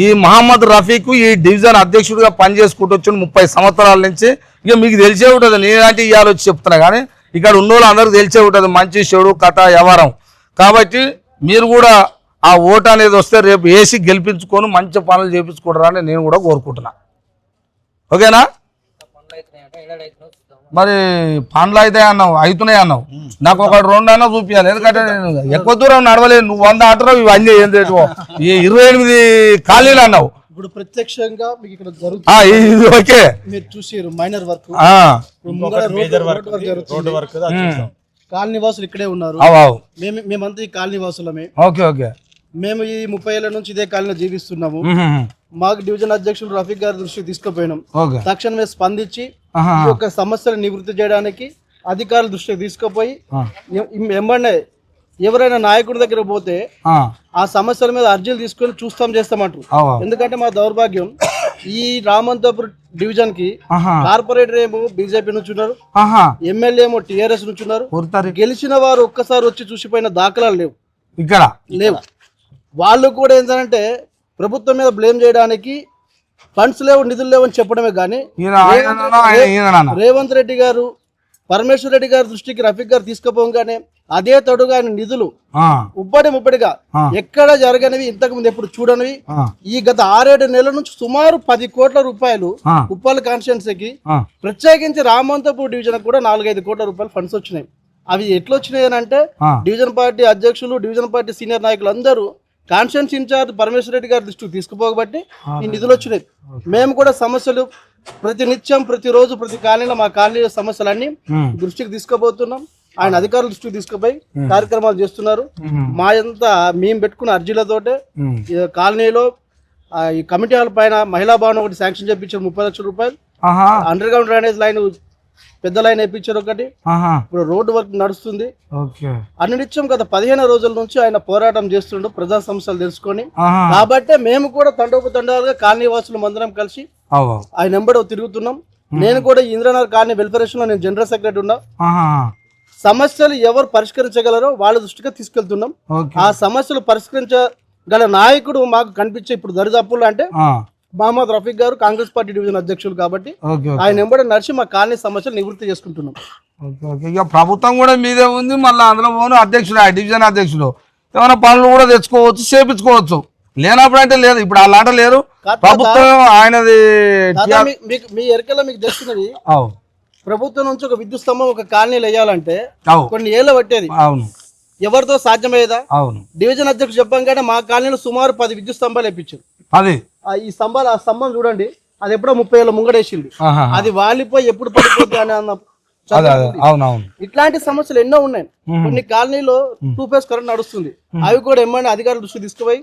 ఈ మహమ్మద్ రఫీక్ ఈ డివిజన్ అధ్యక్షుడిగా పనిచేసుకుంటూ వచ్చి 30 సంవత్సరాల నుంచి. ఇక మీకు తెలిసే ఉంటుంది, నేనంటే ఇవాళ వచ్చి చెప్తున్నా కానీ ఇక్కడ ఉన్న వాళ్ళు అందరికీ తెలిసే ఉంటుంది మంచి చెడు కథ వ్యవహారం. కాబట్టి మీరు కూడా ఆ ఓటు అనేది వస్తే రేపు వేసి గెలిపించుకొని మంచి పనులు చేయించుకుంటారని నేను కూడా కోరుకుంటున్నా. ఓకేనా? మరి పనులు అయితే అన్నావు, అవుతున్నాయి అన్నావు, నాకు ఒక 2 అన్నా చూపించాలి. ఎందుకంటే నేను ఎక్కువ దూరం నడవలేదు. నువ్వు 100 ఆటలో ఇవన్నీ ఏం రేటు 28 ఖాళీలు అన్నావు. ఇప్పుడు ప్రత్యక్షంగా మీకు ఇక్కడ జరుగుతుంది. ఓకే, మీరు చూసారు మైనర్ వర్క్, కాలనీ వాసులు ఇక్కడే ఉన్నారు. మేమంతా ఈ కాలనీ వాసులమే. ఓకే ఓకే, మేము ఈ 30 ఏళ్ల నుంచి ఇదే కాలనీలో జీవిస్తున్నాము. మాకు డివిజన్ అధ్యక్షుడు రఫీక్ గారి దృష్టికి తీసుకుపోయినాం. తక్షణమే స్పందించి ఈ యొక్క సమస్యలు నివృత్తి చేయడానికి అధికారుల దృష్టికి తీసుకుపోయి వెంబడే ఎవరైనా నాయకుడి దగ్గర పోతే ఆ సమస్యల మీద అర్జీలు తీసుకొని చేస్తామంటారు. ఎందుకంటే మా దౌర్భాగ్యం, ఈ రామంతపూర్ డివిజన్ కి కార్పొరేటర్ ఏమో బీజేపీ నుంచి ఉన్నారు, ఎమ్మెల్యే ఏమో టిఆర్ఎస్ నుంచి ఉన్నారు. గెలిచిన వారు ఒక్కసారి వచ్చి చూసిపోయిన దాఖలాలు లేవు, ఇక్కడ లేవు. వాళ్ళు కూడా ఏంటంటే ప్రభుత్వం మీద బ్లేమ్ చేయడానికి ఫండ్స్ లేవు నిధులు లేవు అని చెప్పడమే కానీ రేవంత్ రెడ్డి గారు పరమేశ్వర్ రెడ్డి గారి దృష్టికి రఫీక్ గారు తీసుకుపోగానే అదే తడుగా ఆయన నిధులు ముప్పటిగా ఎక్కడ జరగనివి ఇంతకు ముందు ఎప్పుడు చూడనివి ఈ గత 6-7 నెలల నుంచి సుమారు 10 కోట్ల రూపాయలు ఉప్పల్ కాన్స్టిట్యున్సీకి ప్రత్యేకించి రామంతపూర్ డివిజన్ కూడా 4-5 కోట్ల రూపాయలు ఫండ్స్ వచ్చినాయి. అవి ఎట్లా వచ్చినాయి అని అంటే డివిజన్ పార్టీ అధ్యక్షులు డివిజన్ పార్టీ సీనియర్ నాయకులు అందరూ కాన్స్టిట్యున్సీ ఇన్ఛార్జ్ పరమేశ్వర్ రెడ్డి గారి దృష్టికి తీసుకుపోబట్టి ఈ నిధులు వచ్చినాయి. మేము కూడా సమస్యలు ప్రతినిత్యం ప్రతిరోజు ప్రతి కాలనీలో మా కాలనీ సమస్యలన్నీ దృష్టికి తీసుకుపోతున్నాం. ఆయన అధికారుల దృష్టికి తీసుకుపోయి కార్యక్రమాలు చేస్తున్నారు. మా అంతా మేము పెట్టుకున్న అర్జీలతోటే కాలనీలో ఈ కమిటీ హాల్ పైన మహిళా భవన్ ఒకటి శాంక్షన్ చేయించారు 30 లక్షల రూపాయలు. అండర్ గ్రౌండ్ డ్రైనేజ్ లైన్ పెద్ద లైన్ వేయించారు ఒకటి. ఇప్పుడు రోడ్డు వర్క్ నడుస్తుంది. అన్నిటిచ్చం గత 15 రోజుల నుంచి ఆయన పోరాటం చేస్తుండో ప్రజా సమస్యలు తెలుసుకొని కాబట్టి మేము కూడా తండోపతండాలుగా కాలనీ వాసులు మందరం కలిసి ఆయన వెంబడి తిరుగుతున్నాం. నేను కూడా ఇంద్రనగర్ కాలనీ వెల్ఫేరేషన్ లో నేను జనరల్ సెక్రటరీ ఉన్నా. సమస్యలు ఎవరు పరిష్కరించగలరో వాళ్ళ దృష్టిగా తీసుకెళ్తున్నాం. ఆ సమస్యలు పరిష్కరించగల నాయకుడు మాకు కనిపించే ఇప్పుడు దరిదాపుల్లో అంటే మహమ్మద్ రఫీక్ గారు కాంగ్రెస్ పార్టీ డివిజన్ అధ్యక్షులు కాబట్టి ఆయన వెంబడి నడిచి మా కాలనీ సమస్యలు నివృత్తి చేసుకుంటున్నాం. ఇక ప్రభుత్వం కూడా మీదే ఉంది. మళ్ళీ అందులో పోను అధ్యక్షుడు డివిజన్ అధ్యక్షుడు ఏమైనా పనులు కూడా తెచ్చుకోవచ్చు చేపించుకోవచ్చు. లేనప్పుడు అంటే లేదు. ఇప్పుడు అలాంట లేరు. ప్రభుత్వం ఆయనది మీ ఎరికల్లో మీకు తెలుస్తున్నది ప్రభుత్వం నుంచి ఒక విద్యుత్ స్తంభం ఒక కాలనీలు వేయాలంటే కొన్ని ఏళ్ళు పట్టేది. అవును, ఎవరితో సాధ్యమయ్యేదా? అవును. డివిజన్ అధ్యక్షుడు చెప్పంగానే మా కాలనీలో సుమారు 10 విద్యుత్ స్తంభాలు వేయించారు. అది ఈ స్తంభాలు ఆ స్తంభం చూడండి, అది ఎప్పుడో 30 ఏళ్ళ ముంగడేసింది. అది వాలిపోయి ఎప్పుడు పడిపోతుంది అని అన్న. ఇట్లాంటి సమస్యలు ఎన్నో ఉన్నాయి. కొన్ని కాలనీలో 2 ఫేజ్ కరెంట్ నడుస్తుంది. అవి కూడా ఏమన్నా అధికారుల దృష్టి తీసుకుపోయి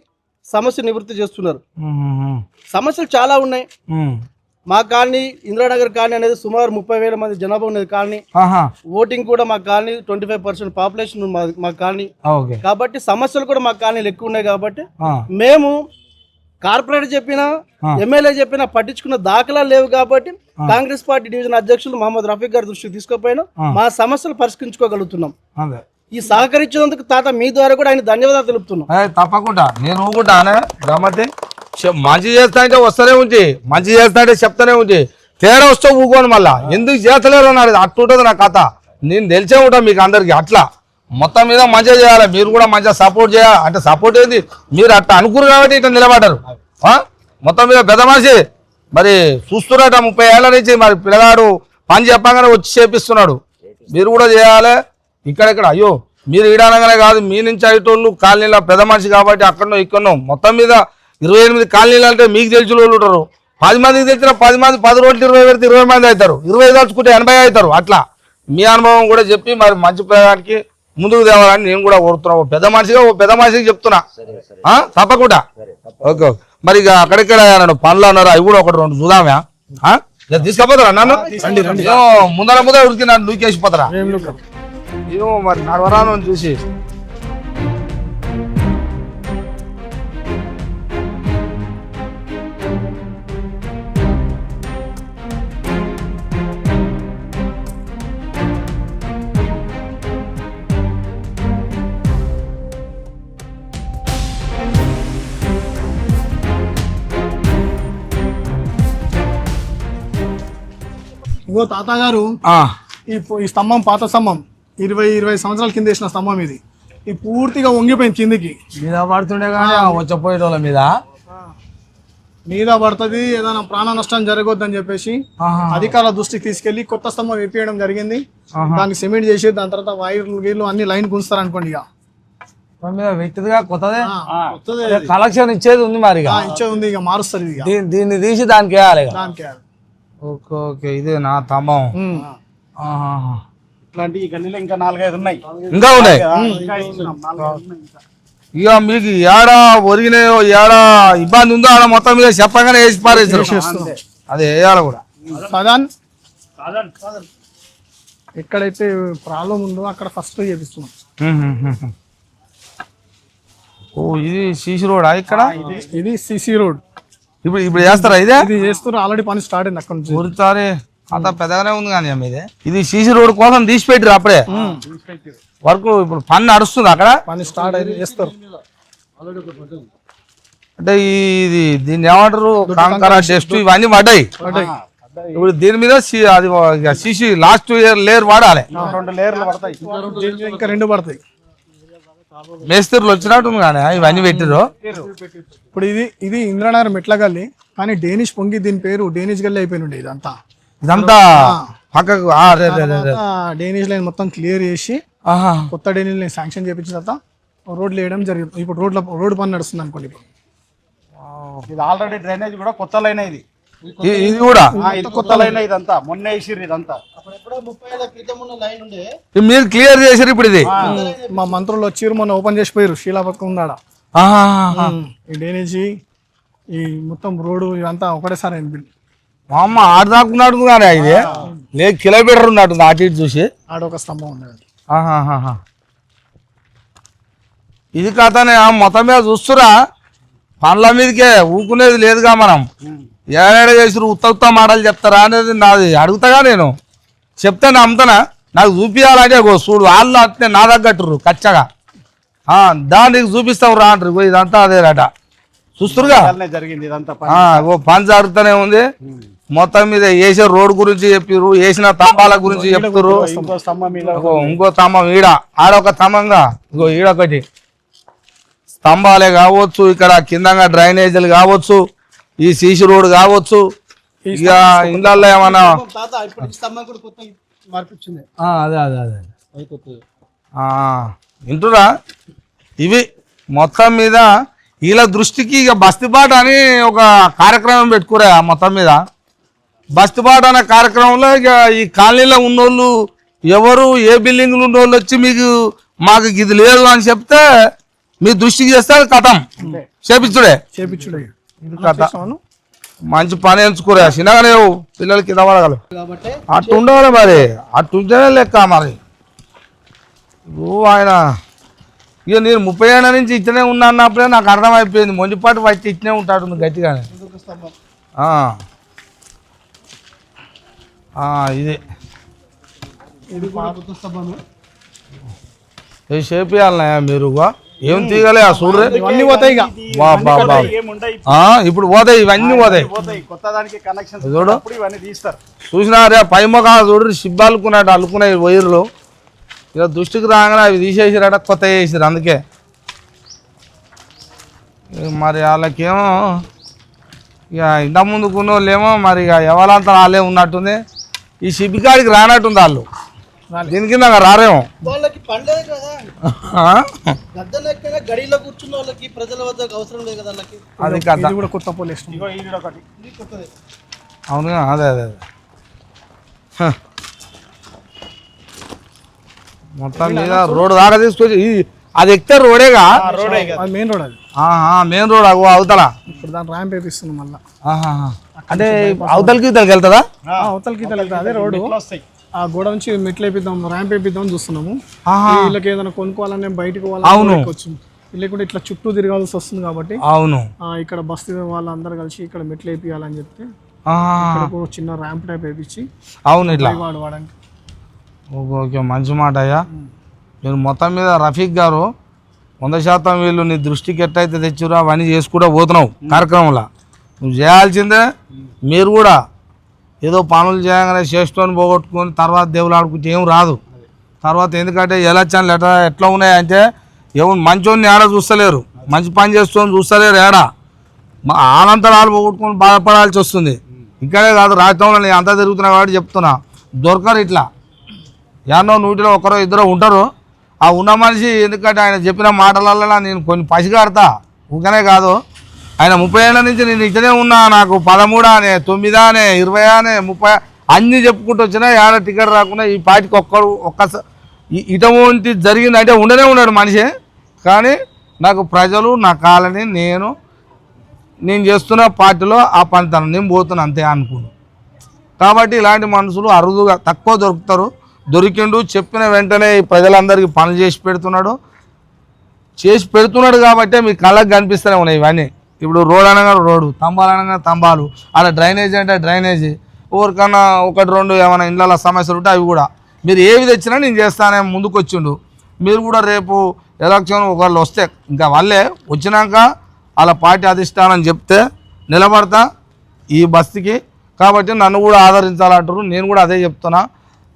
సమస్య నివృత్తి చేస్తున్నారు. సమస్యలు చాలా ఉన్నాయి. మా కాలనీ ఇంద్రానగర్ కాలనీ అనేది సుమారు 30,000 మంది జనాభా ఉన్నది కాలనీ. ఓటింగ్ కూడా మా కాలనీ 25% పాపులేషన్ మా కాలనీ కాబట్టి సమస్యలు కూడా మా కాలనీలు ఎక్కువ ఉన్నాయి. కాబట్టి మేము కార్పొరేటర్ చెప్పినా ఎమ్మెల్యే చెప్పినా పట్టించుకున్న దాఖలాలు లేవు. కాబట్టి కాంగ్రెస్ పార్టీ డివిజన్ అధ్యక్షులు మహమ్మద్ రఫీక్ గారి దృష్టికి తీసుకుపోయినా మా సమస్యలు పరిష్కరించుకోగలుగుతున్నాం. ఈ సహకరించినందుకు తాత మీ ద్వారా కూడా ఆయన ధన్యవాదాలు తెలుపుతున్నాం. తప్పకుండా నేను ఊకుంటానే గమ్మతే. మంచి చేస్తా అంటే వస్తూనే ఉంది, మంచి చేస్తా అంటే చెప్తానే ఉంది. తేడా వస్తే ఊకోను. మళ్ళా ఎందుకు చేస్తలేరు అన్నాడు. అట్టుంటుంది నా కథ. నేను తెలిసే ఉంటా మీకు అందరికి. అట్లా మొత్తం మీద మంచిగా చేయాలి. మీరు కూడా మంచిగా సపోర్ట్ చేయాలి. అంటే సపోర్ట్ ఏంది, మీరు అట్లా అనుకురు కాబట్టి ఇట్లా నిలబడ్డారు. మొత్తం మీద పెద్ద మనిషి మరి చూస్తున్నారట 30 ఏళ్ల నుంచి. మరి పిల్లగాడు పని చెప్పగానే వచ్చి చేపిస్తున్నాడు. మీరు కూడా చేయాలి. ఇక్కడెక్కడ అయ్యో మీరు ఈడనగానే కాదు, మీ నుంచి అయ్యేటోళ్ళు కాలనీలో పెద్ద మనిషి కాబట్టి అక్కడనో ఇక్కడనో మొత్తం మీద 28 కాలనీలు అంటే మీకు తెలిసిన వాళ్ళు ఉంటారు. 10 మందికి తెలిసిన 10 మంది 10 రోడ్లు 20 పెడితే 20 మంది అవుతారు. 20 తలుచుకుంటే 80 అవుతారు. అట్లా మీ అనుభవం కూడా చెప్పి మరి మంచి ప్రయాణానికి ముందుకు తేవాలని నేను కూడా కోరుతున్నాను. పెద్ద మనిషికి చెప్తున్నా. తప్పకుండా. ఓకే. మరి ఇక అక్కడెక్కడ పనులు అన్నారు, అవి కూడా 1-2 చూద్దామా? తీసుకపోతారా నన్ను? ముందర ఉరికి నన్ను నూకేసిపోతారా? ఏమో మరి నడవరాను చూసి. ఇగో తాత గారు, ఈ స్తంభం పాత స్తంభం 20 సంవత్సరాల కింద వేసిన స్తంభం ఇది. ఈ పూర్తిగా వంగిపోయింది కిందికి. మీద పడుతుండే కానీ వచ్చపోయేటోళ్ళ మీద పడుతుంది. ఏదైనా ప్రాణ నష్టం జరగొద్దని చెప్పేసి అధికారుల దృష్టికి తీసుకెళ్లి కొత్త స్తంభం వేపించడం జరిగింది. దాన్ని సిమెంట్ చేసి దాని తర్వాత వైర్లు గీర్లు అన్ని లైన్ గుంచుతారు అనుకోండి. ఇక వ్యక్తిగా కొత్తదే కలెక్షన్ ఇచ్చేది ఉంది. మరి ఇచ్చేది ఉంది. ఇక మారుస్తారు. దీన్ని తీసి దానికి వేయాలి. Okay okay. ఇదే నా స్తంభం. ఇట్లాంటి ఈ గల్లీలో ఇంకా 4-5 ఉన్నాయి. ఇంకా ఉన్నాయి. ఇక మీకు ఏడా ఒరిగినాయో ఏడా ఇబ్బంది ఉందో ఆడ మొత్తం మీద చెప్పగానే వేసి పారేసారు. అదే వేయాలి కూడా. ఎక్కడైతే ప్రాబ్లం ఉందో అక్కడ ఫస్ట్ చేపిస్తున్నాం. ఓ ఇది సిసి రోడ్ ఇక్కడ. ఇది సిసి రోడ్. ఇప్పుడు చేస్తారా? ఇది చేస్తున్నారు. ఆల్రెడీ పని స్టార్ట్ అయింది. అక్కడ నుంచి ఊరుతారే అంత పెద్దగానే ఉంది కానీ మీదే. ఇది సిసి రోడ్ కోసం తీసి పెట్టిరు అప్పుడే వర్క్. ఇప్పుడు పని నడుస్తుంది అక్కడ. పని స్టార్ట్ అయింది. చేస్తారు. అంటే ఇది దీన్ని ఏమంటారు కాంకర డస్ట్ ఇవన్నీ పడ్డాయి. ఇప్పుడు దీని మీద అది సిసి లాస్ట్ లేయర్ వాడాలి. 2 లేయర్లు పడతాయి, ఇంకా 2 పడతాయి. మేస్త్రులు వచ్చినట్టుంది కానీ ఇవన్నీ పెట్టిరు. ఇప్పుడు ఇది ఇంద్రనగర్ మెట్ల గల్లి, కానీ డేనిష్ పొంగి దీని పేరు డేనిష్ గల్లీ అయిపోయింది ఇదంతా. పక్కకు డేనిష్ లైన్ మొత్తం క్లియర్ చేసి కొత్త డేనిష్ లైన్ శాంక్షన్ చేయించిన తర్వాత రోడ్లు వేయడం జరిగింది. ఇప్పుడు రోడ్ పని నడుస్తుంది అనుకోండి. ఇప్పుడు ఇది ఆల్రెడీ డ్రైనేజ్ కూడా కొత్త లైన్. ఇది కూడా ఇది కొత్త లైన్. ఇదంతా మొన్న వేసిర్రు. ఇదంతా 30 ఏళ్ల క్రితం ఉన్న లైన్ ఉండే, మీరు క్లియర్ చేసారు. ఇప్పుడు ఇది మా మంత్రులు వచ్చి మొన్న ఓపెన్ చేసిపోయారు. శీలాపక్క ఉందాడ ఈ డేనేజ్ ఈ మొత్తం రోడ్డు ఇదంతా ఒకటేసారి అయింది. మా అమ్మ ఆడదాకున్నాడు కానీ ఇది లేదు కిలోమీటర్ ఉన్నట్టుంది అటు ఇటు చూసి. ఆడొక స్తంభం ఉండేది. ఇది కథనే మొత్తం మీద చూస్తురా. పనుల మీదకే ఊకునేది లేదుగా. మనం ఏడాడ చేసి ఉత్త మాటలు చెప్తారా అనేది నాది అడుగుతాగా. నేను చెప్తే నమ్ముతానా? నాకు చూపించాలంటే చూడు వాళ్ళు అంటే నా తగ్గట్టురు కచ్చగా దానికి చూపిస్తావు రా అంటారు. ఇదంతా అదేనట చూస్తురుగా. జరిగింది ఇదంతా. పని జరుగుతూనే ఉంది. మొత్తం మీద వేసే రోడ్ గురించి చెప్పిర్రు, వేసిన స్తంభాల గురించి చెప్తారు. ఇంకో స్తంభం ఈడ ఆడొక స్తంభంగా ఇంకో ఈడొకటి స్తంభాలే కావచ్చు. ఇక్కడ కిందంగా డ్రైనేజీలు కావచ్చు, ఈ సీసీ రోడ్ కావచ్చు. ఇక ఇళ్ళల్లో ఏమన్నా అదే అదే అదే వింటురా. ఇవి మొత్తం మీద వీళ్ళ దృష్టికి ఇక బస్తిబాట అని ఒక కార్యక్రమం పెట్టుకురా. మొత్తం మీద బస్తిబాట అనే కార్యక్రమంలో ఇక ఈ కాలనీలో ఉన్నోళ్ళు ఎవరు ఏ బిల్డింగ్లు ఉన్నోళ్ళు వచ్చి మీకు మాకు ఇది లేదు అని చెప్తే మీ దృష్టికి చేస్తే కథం చేపించుడే. కథ మంచి పని ఎంచుకోరా. చిన్నగానే పిల్లలకి కింద పడగలవు. అట్టు ఉండవాలి మరి. అట్టుంటేనే లెక్క మరి. ఆయన ఇక నేను 30 ఏళ్ళ నుంచి ఇట్లనే ఉన్నా అన్నప్పుడే నాకు అర్థమైపోయింది. మొండిపాటు వచ్చి ఇట్లనే ఉంటాడు గట్టిగానే. ఇది ఇది చేపియాలన్నా మీరు. ఏం తీయగలే చూడరే. ఇవన్నీ పోతాయి. ఇప్పుడు పోతాయి ఇవన్నీ పోతాయి. చూడు చూసినా రే పై మొక్క చూడు షిబ్బు అల్లుకున్నాడు. అల్లుకున్నాయి వైర్లు. ఇక దృష్టికి రాగానే అవి తీసేసిరట, కొత్త వేసిరు. అందుకే మరి వాళ్ళకేమో ఇక ఇంత ముందుకున్న వాళ్ళేమో మరి ఇక ఎవరంతా వాళ్ళే ఉన్నట్టుంది. ఈ షిబ్బికాడికి రానట్టుంది వాళ్ళు. దీని కింద రారేమో. వాళ్ళకి పండేది కదా, గడిలో కూర్చున్న వాళ్ళకి ప్రజల వద్ద అవసరం లేదు కదా. అది కదా కూడా కొత్త పోలీస్. అవునుగా. అదే అదే మొత్తం మీద రోడ్ దాకా తీసుకొచ్చి అది ఎక్కితే రోడేగా. Main road. అది మెయిన్ రోడ్ అవతల. ఇప్పుడు దాని ర్యాంప్ వేపిస్తున్నాం మళ్ళీ. అంటే అవతలకి ఇతలకి వెళ్తుందా? అవతలకి ఇతలకి అదే రోడ్డు. ఆ గోడ నుంచి మెట్లు వేపిద్దాం, ర్యాంప్ వేపిద్దాం చూస్తున్నాము. వీళ్ళకి ఏదైనా కొనుక్కోవాలని బయటకు వాళ్ళకి లేకుంటే ఇట్లా చుట్టూ తిరగాల్సి వస్తుంది కాబట్టి అవును ఇక్కడ బస్తీ వాళ్ళందరూ కలిసి ఇక్కడ మెట్లు వేపియాలని చెప్తే చిన్న ర్యాంప్ టైప్ వేపించి అవును ఇట్లా వాడడానికి. ఓకే మంచి మాట అయ్యా. మీరు మొత్తం మీద రఫీక్ గారు 100% వీళ్ళు నీ దృష్టికి ఎట్లయితే తెచ్చురా అవన్నీ చేసుకుంటూ పోతున్నావు కార్యక్రమంలో. నువ్వు చేయాల్సిందే. మీరు కూడా ఏదో పనులు చేయగానే చేస్తూని పోగొట్టుకొని తర్వాత దేవులు ఆడుకుంటే ఏం రాదు తర్వాత. ఎందుకంటే ఎలక్షన్లు ఎట్లా ఉన్నాయంటే ఎవరు మంచోని ఏడ చూస్తలేరు, మంచి పని చేస్తూని చూస్తలేరు. ఏడ ఆనంతరాలు పోగొట్టుకొని బాధపడాల్సి వస్తుంది. ఇక్కడే కాదు రాష్ట్రంలో నేను అంతా తిరుగుతున్నా కాబట్టి చెప్తున్నా. దొరకరు ఇట్లా. ఎన్నో 100లో 1-2 ఉంటారు. ఆ ఉన్న మనిషి ఎందుకంటే ఆయన చెప్పిన మాటలలో నేను కొన్ని పసిగడతా. ఊకనే కాదు, ఆయన 30 ఏళ్ళ నుంచి నేను ఇట్లనే ఉన్నా, నాకు 13 అనే 9 అనే 20 అనే 30 అన్నీ చెప్పుకుంటూ వచ్చినా ఏడ టికెట్ రాకుండా ఈ పార్టీకి ఒక్కసారి ఇటువంటి జరిగిందంటే ఉండనే ఉన్నాడు మనిషి. కానీ నాకు ప్రజలు నా కాలని నేను చేస్తున్న పార్టీలో ఆ పనితనం నేను పోతున్నా అంతే అనుకున్నాను. కాబట్టి ఇలాంటి మనుషులు అరుదుగా తక్కువ దొరుకుతారు. దొరికిండు చెప్పిన వెంటనే ప్రజలందరికీ పనులు చేసి పెడుతున్నాడు కాబట్టి మీ కళ్ళకు కనిపిస్తూనే ఉన్నాయి ఇవన్నీ. ఇప్పుడు రోడ్ అనగా రోడ్డు, స్తంభాలు అనగా స్తంభాలు, అలా డ్రైనేజీ అంటే డ్రైనేజీ. ఎవరికన్నా 1-2 ఏమైనా ఇళ్ళ సమస్యలు ఉంటే అవి కూడా మీరు ఏవి తెచ్చినా నేను చేస్తానే ముందుకు వచ్చిండు. మీరు కూడా రేపు ఎలక్షన్ ఒకళ్ళు వస్తే ఇంకా వాళ్ళే వచ్చినాక వాళ్ళ పార్టీ అధిష్టానం చెప్తే నిలబడతా ఈ బస్తీకి. కాబట్టి నన్ను కూడా ఆదరించాలంటారు. నేను కూడా అదే చెప్తున్నా,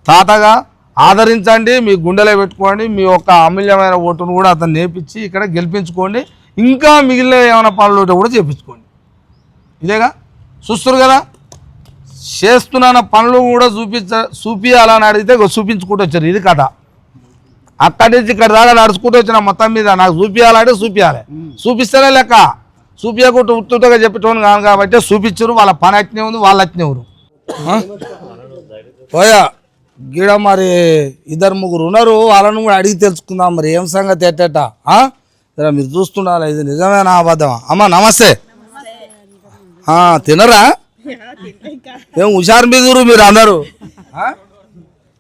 తాతగా ఆదరించండి, మీ గుండెలో పెట్టుకోండి, మీ యొక్క అమూల్యమైన ఓటును కూడా అతను నేర్పించి ఇక్కడ గెలిపించుకోండి. ఇంకా మిగిలిన ఏమైనా పనులు ఉంటే కూడా చేపించుకోండి. ఇదేగా చూస్తారు కదా, చేస్తున్న పనులు కూడా చూపించాలని అడిగితే చూపించుకుంటూ వచ్చారు. ఇది కథ. అక్కడి నుంచి ఇక్కడ దాకా నడుచుకుంటూ వచ్చిన మొత్తం మీద నాకు చూపించాలంటే చూపించాలి, చూపిస్తేనే లెక్క. చూపించకుండా ఉత్తుగా చెప్పేటోను కాదు కాబట్టి చూపించరు. వాళ్ళ పని అట్నే ఉంది, వాళ్ళు అట్నే ఊరు పోయా. గీడ మరి 2-3 ఉన్నారు, వాళ్ళను కూడా అడిగి తెలుసుకుందాం మరి ఏం సంగతి ఎట్టేట. మీరు చూస్తుండాలి, ఇది నిజమేనా అబద్ధమా? అమ్మ నమస్తే. తినరా? ఏం హుషారు మీదురు మీరు అందరూ?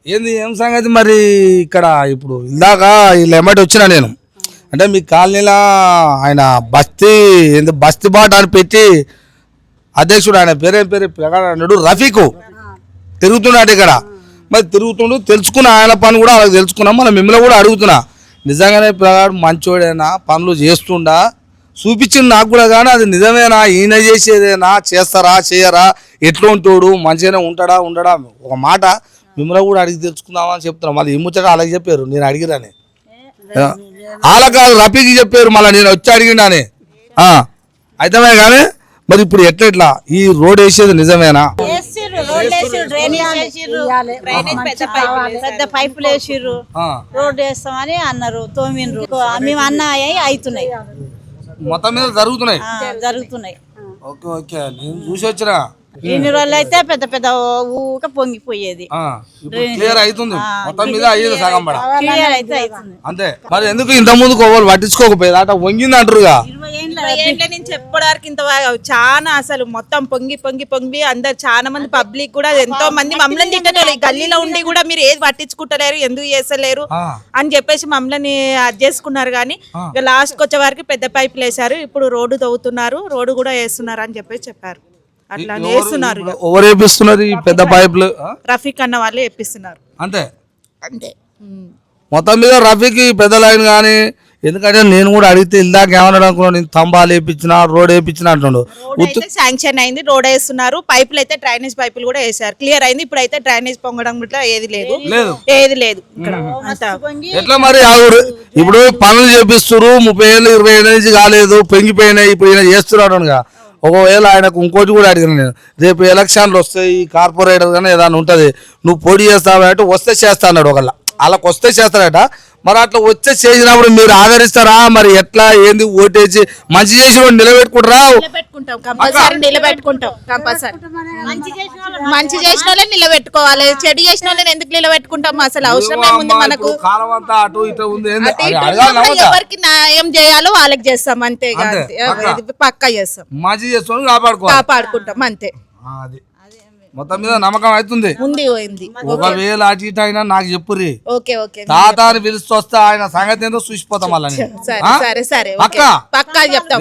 ఏంది ఏం సంగతి మరి? ఇక్కడ ఇప్పుడు ఇందాక వీళ్ళు ఎమ్మటి వచ్చినా నేను, అంటే మీ కాలనీలో ఆయన బస్తీ బాట అని పెట్టి అధ్యక్షుడు, ఆయన పేరేం పేరు అన్నాడు, రఫీకు తిరుగుతున్నాడు ఇక్కడ. మరి తిరుగుతుండు, తెలుసుకున్నా ఆయన పని కూడా వాళ్ళకి తెలుసుకున్నాం. మనం మిమ్మల్ని కూడా అడుగుతున్నా, నిజంగానే ప్రకారం మంచోడేనా, పనులు చేస్తుండా? చూపించింది నాకు కూడా, కానీ అది నిజమేనా, ఈయన చేసేదేనా, చేస్తారా చేయరా, ఎట్లా ఉంటాడు, మంచిగానే ఉంటాడా ఉండడా? ఒక మాట మిమ్మల్ని కూడా అడిగి తెలుసుకుందామని చెప్తున్నా. మళ్ళీ ఈ ముచ్చట అలాగే చెప్పారు, నేను అడిగిరాని వాళ్ళ కాదు రఫీకి చెప్పారు, మళ్ళీ నేను వచ్చి అడిగినానే. అయితమే కానీ మరి ఇప్పుడు ఎట్లా ఈ రోడ్ వేసేది నిజమేనా? పెద్ద పైపులు వేసిర్రు, రోడ్డు వేస్తామని అన్నారు, తోమిన్రు. మేము అన్నాయి అవుతున్నాయి, మొత్తం మీద జరుగుతున్నాయి. ఓకే ఓకే, నేను చూసి వచ్చినా. ఇన్ని రోజులు అయితే పెద్ద పెద్ద ఊక పొంగిపోయేది, క్లియర్ అవుతుంది, మొత్తం మీద అయ్యేది సగం పడ క్లియర్ అయితే అవుతుంది అంతే. మరి ఎందుకు ఇంత ముందుకు వాళ్ళు పట్టించుకోకపోయేది? అట వంగింది అంటారుగా. 20 ఏండ్ల నుంచి ఎప్పటివరకు ఇంత చాలా అసలు మొత్తం పొంగి పొంగి పొంగి అందరు చాలా మంది పబ్లిక్ కూడా ఎంతో మంది మమ్మల్ని తిట్టలేరు. గల్లీలో ఉండి కూడా మీరు ఏది పట్టించుకుంటలేరు, ఎందుకు చేస్తలేరు అని చెప్పేసి మమ్మల్ని అది చేసుకున్నారు. కానీ ఇక లాస్ట్ వచ్చే వరకు పెద్ద పైపులు వేసారు, ఇప్పుడు రోడ్డు తవ్వుతున్నారు, రోడ్డు కూడా వేస్తున్నారు అని చెప్పేసి చెప్పారు. అట్లా వేస్తున్నారు. ఎవరు వేపిస్తున్నారు ఈ పెద్ద పైపులు? రఫీక్ అన్న వాళ్ళే వేపిస్తున్నారు అంతే అంతే. మొత్తం మీద రఫీక్ పెద్ద లైన్ కానీ, ఎందుకంటే నేను కూడా అడిగితే ఇందాక ఏమన్నా అనుకున్నాను, నేను తంబాలు వేయించిన రోడ్ వేయించిన అంటుండు. శాంక్షన్ అయింది, రోడ్ వేస్తున్నారు, పైపులు అయితే డ్రైనేజ్ పైపులు కూడా వేసారు, క్లియర్ అయింది. ఇప్పుడు అయితే డ్రైనేజ్ పొంగడం ఇట్లా ఏది లేదు, ఏది లేదు ఇక్కడ అంతా. ఎట్లా మరి ఇప్పుడు పనులు చేపిస్తారు, 30 ఏళ్ళు 20 ఏళ్ళ నుంచి కాలేదు, పొంగిపోయినాయి, ఇప్పుడు ఈయన చేస్తున్నాడు. ఒకవేళ ఆయనకు ఇంకోటి కూడా అడిగిన నేను, రేపు ఎలక్షన్లు వస్తాయి, కార్పొరేటర్ కానీ ఏదైనా ఉంటుంది, నువ్వు పోటీ చేస్తావంటే వస్తే చేస్తా అన్నాడు. ఒకళ్ళ వాళ్ళకి వస్తే చేస్తాడట. మరి అట్లా వచ్చే చేసినప్పుడు మీరు ఆదరిస్తారా? మరి ఎట్లా ఏంది ఓటేసి మంచి చేసి నిలబెట్టుకుంటారా? నిలబెట్టుకుంటాం, కంపల్సరీ నిలబెట్టుకుంటాం, కంపల్సరీ. మంచి చేసిన వాళ్ళని నిలబెట్టుకోవాలి, చెడు చేసిన వాళ్ళని ఎందుకు నిలబెట్టుకుంటాం? అసలు అవసరం ఏముంది మనకు? ఎవరికి న్యాయం చేయాలో వాళ్ళకి చేస్తాం, అంతే, పక్కా చేస్తాం, మంచి చేసుకొని కాపాడుకుంటాం అంతే. మొత్తం మీద నమ్మకం అవుతుంది. ఒకవేళ అటు ఇటు అయినా నాకు చెప్పుర్రి, తాత అని పిలుస్తూ వస్తే ఆయన సంగతి ఏందో చూసిపోతాం. మళ్ళీ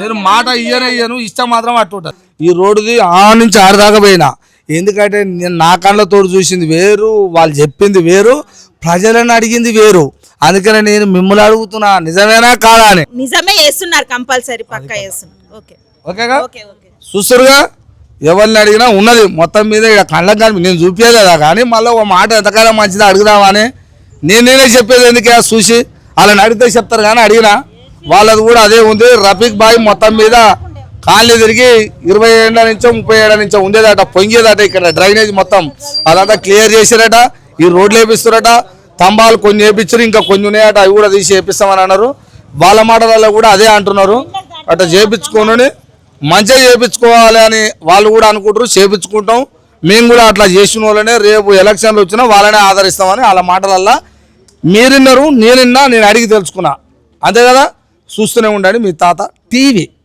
నేను మాట ఇయ్యను, ఇష్టం మాత్రం అట్టు ఉంటుంది. ఈ రోడ్డుది ఆ నుంచి ఆడదాకా పోయినా, ఎందుకంటే నేను నా కళ్ళతో చూసింది వేరు, వాళ్ళు చెప్పింది వేరు, ప్రజలను అడిగింది వేరు. అందుకనే నేను మిమ్మల్ని అడుగుతున్నా, నిజమేనా కాదా అని. నిజమే చేస్తున్నారు, కంపల్సరీ పక్కా చేస్తున్నారు. ఓకేగా చూస్తురుగా, ఎవరిని అడిగినా ఉన్నది మొత్తం మీద ఇక్కడ కళ్ళకు కానీ నేను చూపించలేదా. కానీ మళ్ళీ ఒక మాట ఎంతకాలం మంచిది అడుగుదామని నేనే చెప్పేది, ఎందుకే చూసి వాళ్ళని అడిగితే చెప్తారు. కానీ అడిగినా వాళ్ళది కూడా అదే ఉంది. రఫీక్ బాయ్ మొత్తం మీద కాళ్ళు తిరిగి 20 ఏళ్ళ నుంచో 30 ఏళ్ళ నుంచో ఉండేదట, పొంగేదట. ఇక్కడ డ్రైనేజ్ మొత్తం అదంతా క్లియర్ చేసారట, ఈ రోడ్లు వేపిస్తారట, స్తంభాలు కొన్ని వేపించారు, ఇంకా కొన్ని ఉన్నాయట, అవి కూడా తీసి వేపిస్తామని అన్నారు. వాళ్ళ మాటలలో కూడా అదే అంటున్నారు, అట్లా చేపించుకొని మంచిగా చేయించుకోవాలి అని వాళ్ళు కూడా అనుకుంటారు. చేయించుకుంటాం మేము కూడా, అట్లా చేసిన వాళ్ళనే రేపు ఎలక్షన్లు వచ్చినా వాళ్ళనే ఆదరిస్తామని వాళ్ళ మాటలల్లా మీరున్నారు, నేను అడిగి తెలుసుకున్నా. అంతే కదా, చూస్తూనే ఉండండి మీ తాత టీవీ.